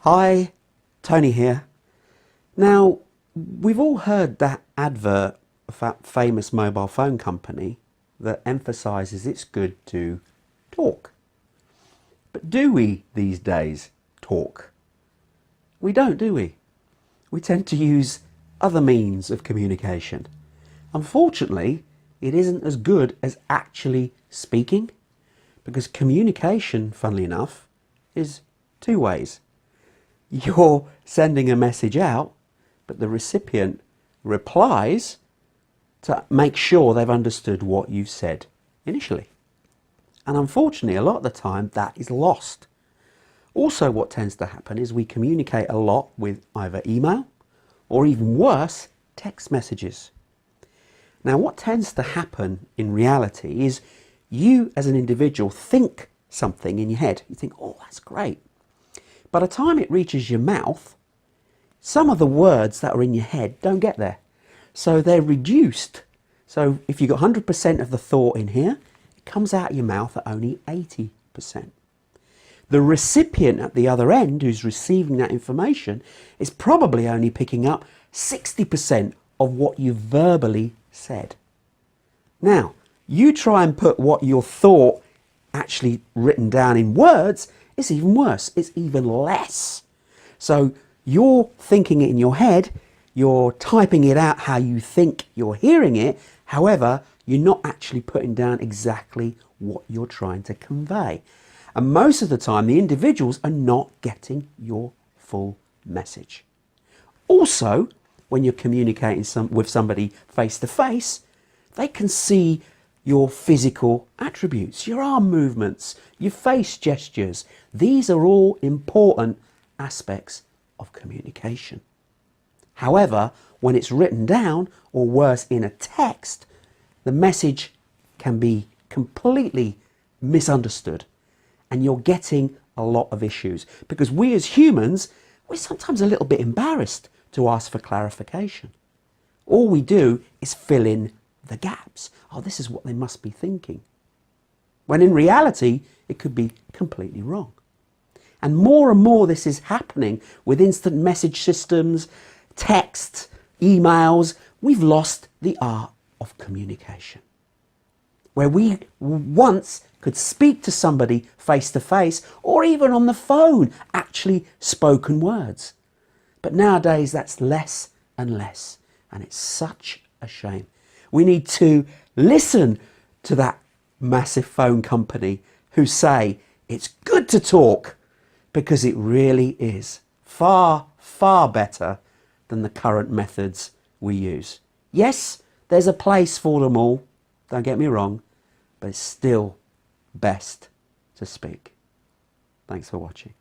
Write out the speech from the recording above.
Hi, Tony here. Now, we've all heard that advert of that famous mobile phone company that emphasises it's good to talk. But do we these days talk? We don't, do we? We tend to use other means of communication. Unfortunately, it isn't as good as actually speaking, because communication, funnily enough, is two ways. You're sending a message out, but the recipient replies to make sure they've understood what you've said initially. And unfortunately, a lot of the time that is lost. Also, what tends to happen is we communicate a lot with either email or, even worse, text messages. Now, what tends to happen in reality is you as an individual think something in your head. You think, oh, that's great. By the time it reaches your mouth, some of the words that are in your head don't get there. So they're reduced. So if you've got 100% of the thought in here, it comes out of your mouth at only 80%. The recipient at the other end, who's receiving that information, is probably only picking up 60% of what you verbally said. Now, you try and put what your thought actually written down in words, it's even worse, it's even less. So you're thinking it in your head, you're typing it out how you think you're hearing it, however, you're not actually putting down exactly what you're trying to convey. And most of the time, the individuals are not getting your full message. Also, when you're communicating with somebody face to face, they can see your physical attributes, your arm movements, your face gestures. These are all important aspects of communication. However, when it's written down, or worse, in a text, the message can be completely misunderstood, and you're getting a lot of issues, because we as humans, we're sometimes a little bit embarrassed to ask for clarification. All we do is fill in the gaps. Oh, this is what they must be thinking. When in reality, it could be completely wrong. And more this is happening with instant message systems, text, emails. We've lost the art of communication. Where we once could speak to somebody face to face, or even on the phone, actually spoken words. But nowadays that's less and less, and it's such a shame. We need to listen to that massive phone company who say it's good to talk, because it really is far, far better than the current methods we use. Yes, there's a place for them all, don't get me wrong, but it's still best to speak. Thanks for watching.